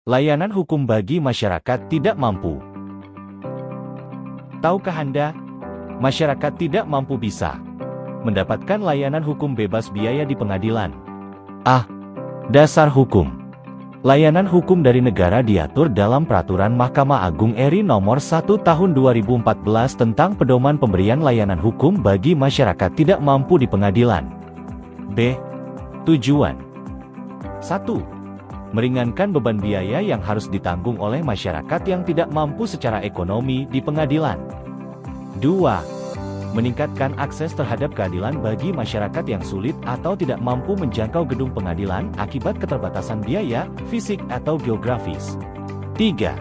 Layanan hukum bagi masyarakat tidak mampu. Tahukah Anda, masyarakat tidak mampu bisa mendapatkan layanan hukum bebas biaya di pengadilan. Dasar hukum. Layanan hukum dari negara diatur dalam Peraturan Mahkamah Agung RI Nomor 1 Tahun 2014 tentang pedoman pemberian layanan hukum bagi masyarakat tidak mampu di pengadilan. B. Tujuan 1. Meringankan beban biaya yang harus ditanggung oleh masyarakat yang tidak mampu secara ekonomi di pengadilan. 2. Meningkatkan akses terhadap keadilan bagi masyarakat yang sulit atau tidak mampu menjangkau gedung pengadilan akibat keterbatasan biaya, fisik atau geografis. 3.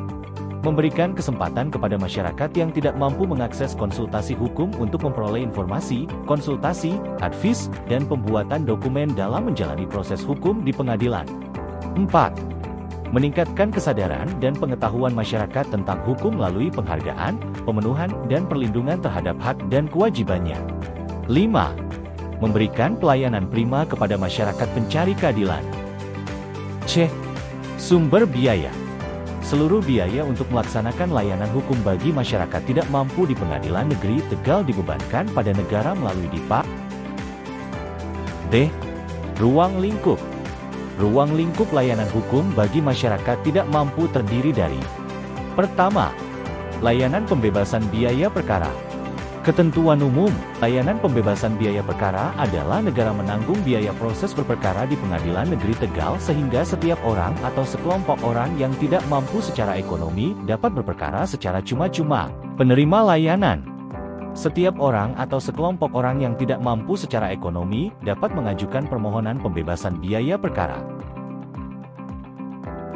Memberikan kesempatan kepada masyarakat yang tidak mampu mengakses konsultasi hukum untuk memperoleh informasi, konsultasi, advis, dan pembuatan dokumen dalam menjalani proses hukum di pengadilan. 4. Meningkatkan kesadaran dan pengetahuan masyarakat tentang hukum melalui penghargaan, pemenuhan, dan perlindungan terhadap hak dan kewajibannya. 5. Memberikan pelayanan prima kepada masyarakat pencari keadilan. C. Sumber biaya. Seluruh biaya untuk melaksanakan layanan hukum bagi masyarakat tidak mampu di Pengadilan Negeri Tegal dibebankan pada negara melalui DIPA. D. Ruang lingkup. Ruang lingkup layanan hukum bagi masyarakat tidak mampu terdiri dari: pertama, layanan pembebasan biaya perkara. Ketentuan umum, layanan pembebasan biaya perkara adalah negara menanggung biaya proses berperkara di Pengadilan Negeri Tegal sehingga setiap orang atau sekelompok orang yang tidak mampu secara ekonomi dapat berperkara secara cuma-cuma. Penerima layanan. Setiap orang atau sekelompok orang yang tidak mampu secara ekonomi dapat mengajukan permohonan pembebasan biaya perkara.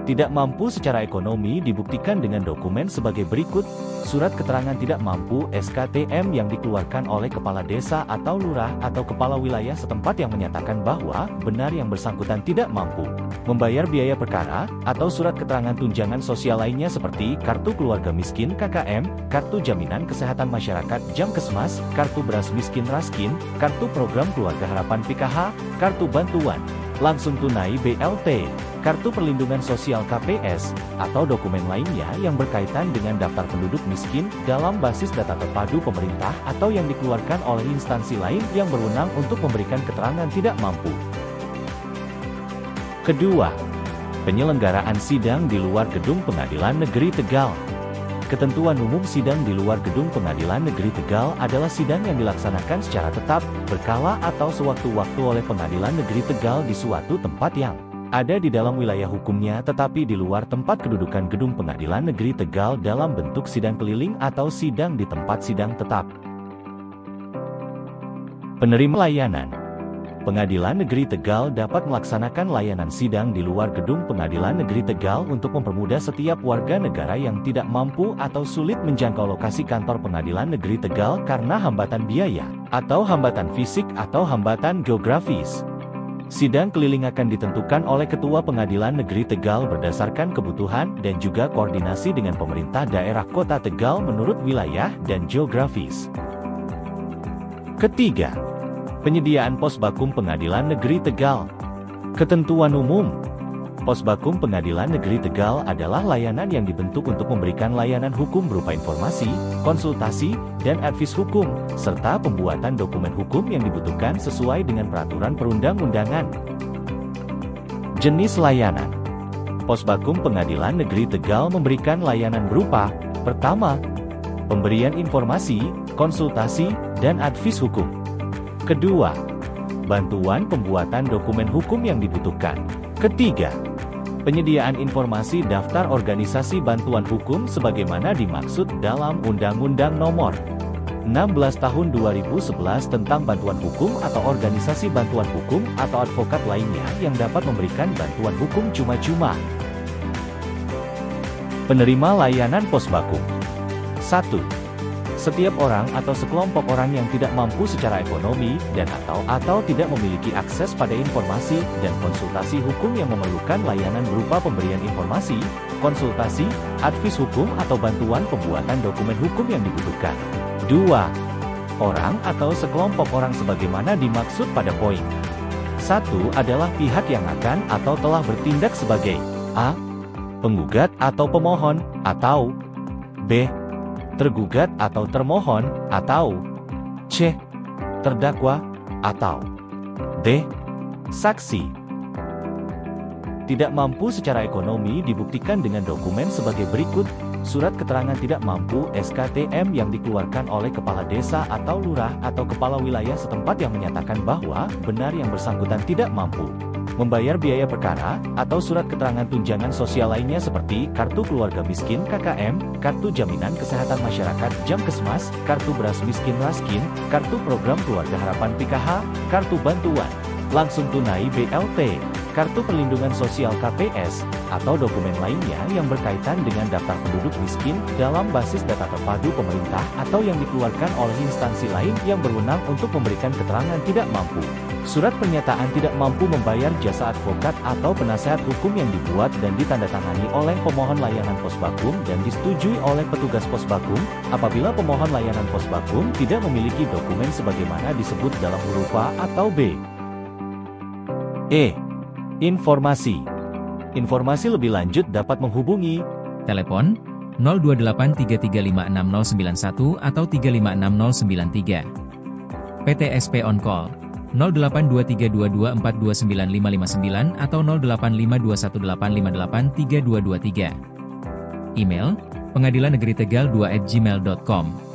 Tidak mampu secara ekonomi dibuktikan dengan dokumen sebagai berikut: surat keterangan tidak mampu SKTM yang dikeluarkan oleh kepala desa atau lurah atau kepala wilayah setempat yang menyatakan bahwa benar yang bersangkutan tidak mampu membayar biaya perkara, atau surat keterangan tunjangan sosial lainnya seperti kartu keluarga miskin KKM, kartu jaminan kesehatan masyarakat Jamkesmas, kartu beras miskin Raskin, kartu program keluarga harapan PKH, kartu bantuan langsung tunai BLT, kartu perlindungan sosial KPS, atau dokumen lainnya yang berkaitan dengan daftar penduduk miskin dalam basis data terpadu pemerintah atau yang dikeluarkan oleh instansi lain yang berwenang untuk memberikan keterangan tidak mampu. Kedua, penyelenggaraan sidang di luar gedung Pengadilan Negeri Tegal. Ketentuan umum sidang di luar gedung Pengadilan Negeri Tegal adalah sidang yang dilaksanakan secara tetap, berkala atau sewaktu-waktu oleh Pengadilan Negeri Tegal di suatu tempat yang ada di dalam wilayah hukumnya tetapi di luar tempat kedudukan gedung Pengadilan Negeri Tegal dalam bentuk sidang keliling atau sidang di tempat sidang tetap. Penerima layanan. Pengadilan Negeri Tegal dapat melaksanakan layanan sidang di luar gedung Pengadilan Negeri Tegal untuk mempermudah setiap warga negara yang tidak mampu atau sulit menjangkau lokasi kantor Pengadilan Negeri Tegal karena hambatan biaya, atau hambatan fisik atau hambatan geografis. Sidang keliling akan ditentukan oleh Ketua Pengadilan Negeri Tegal berdasarkan kebutuhan dan juga koordinasi dengan pemerintah daerah Kota Tegal menurut wilayah dan geografis. Ketiga, penyediaan Posbakum Pengadilan Negeri Tegal. Ketentuan umum. Posbakum Pengadilan Negeri Tegal adalah layanan yang dibentuk untuk memberikan layanan hukum berupa informasi, konsultasi, dan advis hukum, serta pembuatan dokumen hukum yang dibutuhkan sesuai dengan peraturan perundang-undangan. Jenis layanan. Posbakum Pengadilan Negeri Tegal memberikan layanan berupa: pertama, pemberian informasi, konsultasi, dan advis hukum. Kedua, bantuan pembuatan dokumen hukum yang dibutuhkan. Ketiga, penyediaan informasi daftar organisasi bantuan hukum sebagaimana dimaksud dalam Undang-Undang Nomor 16 Tahun 2011 tentang bantuan hukum atau organisasi bantuan hukum atau advokat lainnya yang dapat memberikan bantuan hukum cuma-cuma. Penerima layanan Posbakum. 1. Setiap orang atau sekelompok orang yang tidak mampu secara ekonomi dan atau tidak memiliki akses pada informasi dan konsultasi hukum yang memerlukan layanan berupa pemberian informasi, konsultasi, advis hukum atau bantuan pembuatan dokumen hukum yang dibutuhkan. 2. Orang atau sekelompok orang sebagaimana dimaksud pada poin 1 adalah pihak yang akan atau telah bertindak sebagai a. penggugat atau pemohon, atau B. tergugat atau termohon, atau C. terdakwa, atau D. saksi. Tidak mampu secara ekonomi dibuktikan dengan dokumen sebagai berikut: surat keterangan tidak mampu SKTM yang dikeluarkan oleh kepala desa atau lurah atau kepala wilayah setempat yang menyatakan bahwa benar yang bersangkutan tidak mampu membayar biaya perkara, atau surat keterangan tunjangan sosial lainnya seperti kartu keluarga miskin KKM, kartu jaminan kesehatan masyarakat Jamkesmas, kartu beras miskin Raskin, kartu program keluarga harapan PKH, kartu bantuan langsung tunai BLT, kartu perlindungan sosial KPS, atau dokumen lainnya yang berkaitan dengan daftar penduduk miskin dalam basis data terpadu pemerintah atau yang dikeluarkan oleh instansi lain yang berwenang untuk memberikan keterangan tidak mampu. Surat pernyataan tidak mampu membayar jasa advokat atau penasehat hukum yang dibuat dan ditandatangani oleh pemohon layanan Posbakum dan disetujui oleh petugas Posbakum, apabila pemohon layanan Posbakum tidak memiliki dokumen sebagaimana disebut dalam huruf A atau B. E. Informasi. Informasi lebih lanjut dapat menghubungi telepon 0283356091 atau 356093. PT SP On Call 082322429559 atau 08521858383223. Email pengadilan negeri tegal 2@gmail.com.